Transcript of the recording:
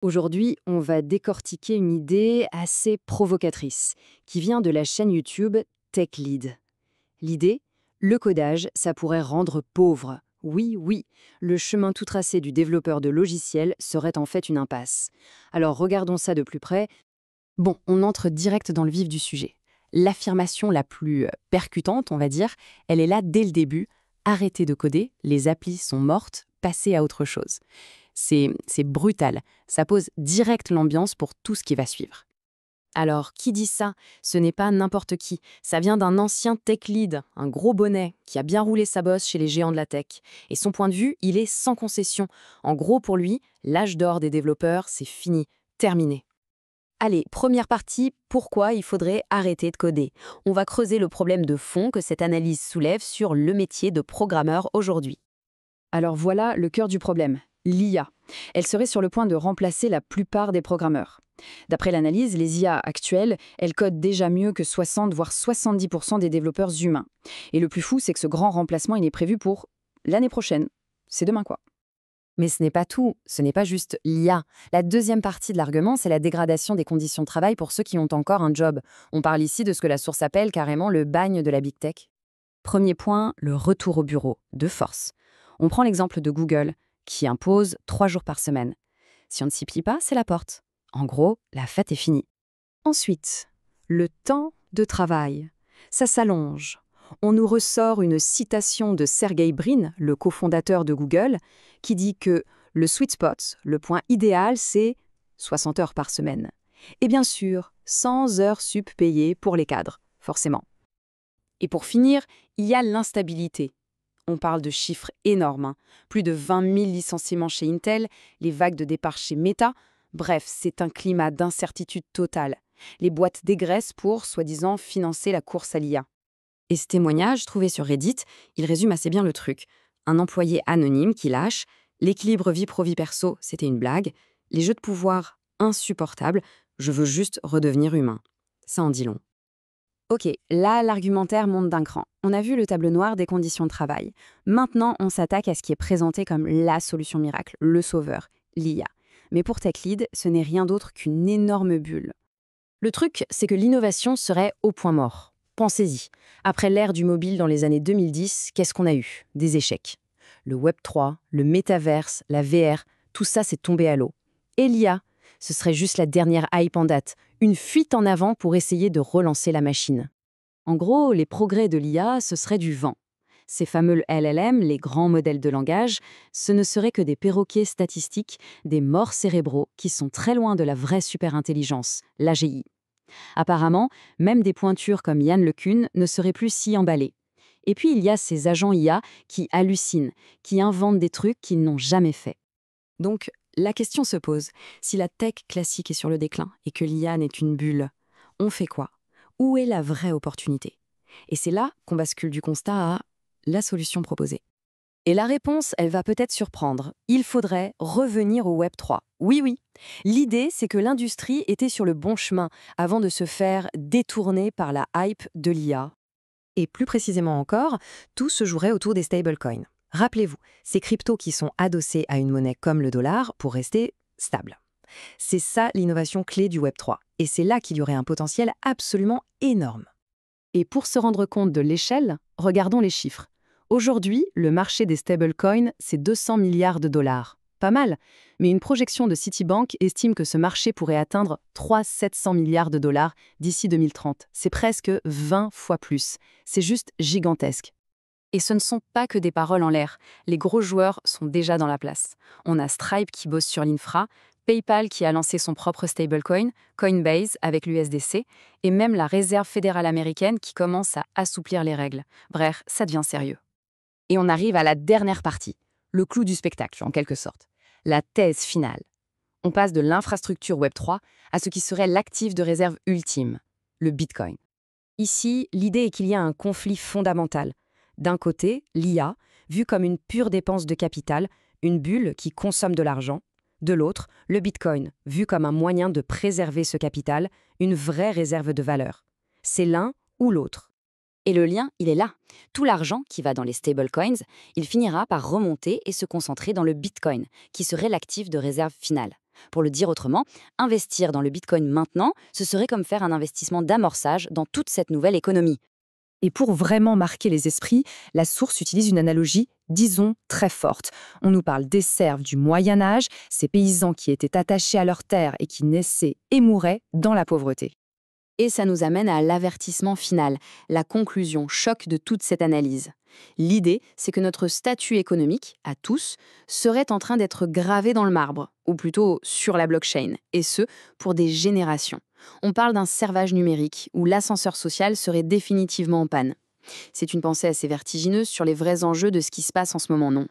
Aujourd'hui, on va décortiquer une idée assez provocatrice qui vient de la chaîne YouTube TechLead. L'idée, le codage, ça pourrait rendre pauvre. Oui, oui, le chemin tout tracé du développeur de logiciels serait en fait une impasse. Alors regardons ça de plus près. Bon, on entre direct dans le vif du sujet. L'affirmation la plus percutante, on va dire, elle est là dès le début. Arrêtez de coder, les applis sont mortes, passez à autre chose. C'est brutal, ça pose direct l'ambiance pour tout ce qui va suivre. Alors, qui dit ça? Ce n'est pas n'importe qui. Ça vient d'un ancien tech lead, un gros bonnet, qui a bien roulé sa bosse chez les géants de la tech. Et son point de vue, il est sans concession. En gros, pour lui, l'âge d'or des développeurs, c'est fini, terminé. Allez, première partie, pourquoi il faudrait arrêter de coder? On va creuser le problème de fond que cette analyse soulève sur le métier de programmeur aujourd'hui. Alors voilà le cœur du problème, l'IA. Elle serait sur le point de remplacer la plupart des programmeurs. D'après l'analyse, les IA actuelles, elles codent déjà mieux que 60 voire 70% des développeurs humains. Et le plus fou, c'est que ce grand remplacement, il est prévu pour l'année prochaine. C'est demain quoi. Mais ce n'est pas tout, ce n'est pas juste l'IA. La deuxième partie de l'argument, c'est la dégradation des conditions de travail pour ceux qui ont encore un job. On parle ici de ce que la source appelle carrément le bagne de la big tech. Premier point, le retour au bureau, de force. On prend l'exemple de Google, qui impose 3 jours par semaine. Si on ne s'y plie pas, c'est la porte. En gros, la fête est finie. Ensuite, le temps de travail. Ça s'allonge. On nous ressort une citation de Sergey Brin, le cofondateur de Google, qui dit que le sweet spot, le point idéal, c'est 60 heures par semaine. Et bien sûr, 100 heures sup payées pour les cadres, forcément. Et pour finir, il y a l'instabilité. On parle de chiffres énormes, hein. Plus de 20 000 licenciements chez Intel, les vagues de départ chez Meta. Bref, c'est un climat d'incertitude totale. Les boîtes dégraissent pour, soi-disant, financer la course à l'IA. Et ce témoignage, trouvé sur Reddit, il résume assez bien le truc. Un employé anonyme qui lâche, l'équilibre vie pro-vie perso, c'était une blague, les jeux de pouvoir insupportables, je veux juste redevenir humain. Ça en dit long. Ok, là, l'argumentaire monte d'un cran. On a vu le tableau noir des conditions de travail. Maintenant, on s'attaque à ce qui est présenté comme la solution miracle, le sauveur, l'IA. Mais pour TechLead, ce n'est rien d'autre qu'une énorme bulle. Le truc, c'est que l'innovation serait au point mort. Pensez-y. Après l'ère du mobile dans les années 2010, qu'est-ce qu'on a eu? Des échecs. Le Web3, le métaverse, la VR, tout ça s'est tombé à l'eau. Et l'IA, ce serait juste la dernière hype en date, une fuite en avant pour essayer de relancer la machine. En gros, les progrès de l'IA, ce serait du vent. Ces fameux LLM, les grands modèles de langage, ce ne seraient que des perroquets statistiques, des morts cérébraux qui sont très loin de la vraie superintelligence, l'AGI. Apparemment, même des pointures comme Yann LeCun ne seraient plus si emballées. Et puis il y a ces agents IA qui hallucinent, qui inventent des trucs qu'ils n'ont jamais fait. Donc, la question se pose, si la tech classique est sur le déclin et que l'IA n'est une bulle, on fait quoi? Où est la vraie opportunité? Et c'est là qu'on bascule du constat à la solution proposée. Et la réponse, elle va peut-être surprendre. Il faudrait revenir au Web 3. Oui, oui. L'idée, c'est que l'industrie était sur le bon chemin avant de se faire détourner par la hype de l'IA. Et plus précisément encore, tout se jouerait autour des stablecoins. Rappelez-vous, ces cryptos qui sont adossés à une monnaie comme le dollar pour rester stables. C'est ça l'innovation clé du Web 3. Et c'est là qu'il y aurait un potentiel absolument énorme. Et pour se rendre compte de l'échelle, regardons les chiffres. Aujourd'hui, le marché des stablecoins, c'est 200 milliards de dollars. Pas mal, mais une projection de Citibank estime que ce marché pourrait atteindre 700 milliards de dollars d'ici 2030. C'est presque 20 fois plus. C'est juste gigantesque. Et ce ne sont pas que des paroles en l'air. Les gros joueurs sont déjà dans la place. On a Stripe qui bosse sur l'infra, PayPal qui a lancé son propre stablecoin, Coinbase avec l'USDC, et même la Réserve fédérale américaine qui commence à assouplir les règles. Bref, ça devient sérieux. Et on arrive à la dernière partie, le clou du spectacle en quelque sorte, la thèse finale. On passe de l'infrastructure Web3 à ce qui serait l'actif de réserve ultime, le Bitcoin. Ici, l'idée est qu'il y a un conflit fondamental. D'un côté, l'IA, vue comme une pure dépense de capital, une bulle qui consomme de l'argent. De l'autre, le Bitcoin, vu comme un moyen de préserver ce capital, une vraie réserve de valeur. C'est l'un ou l'autre. Et le lien, il est là. Tout l'argent qui va dans les stablecoins, il finira par remonter et se concentrer dans le Bitcoin, qui serait l'actif de réserve finale. Pour le dire autrement, investir dans le Bitcoin maintenant, ce serait comme faire un investissement d'amorçage dans toute cette nouvelle économie. Et pour vraiment marquer les esprits, la source utilise une analogie, disons, très forte. On nous parle des serfs du Moyen Âge, ces paysans qui étaient attachés à leurs terres et qui naissaient et mouraient dans la pauvreté. Et ça nous amène à l'avertissement final, la conclusion choc de toute cette analyse. L'idée, c'est que notre statut économique, à tous, serait en train d'être gravé dans le marbre, ou plutôt sur la blockchain, et ce, pour des générations. On parle d'un servage numérique, où l'ascenseur social serait définitivement en panne. C'est une pensée assez vertigineuse sur les vrais enjeux de ce qui se passe en ce moment, non?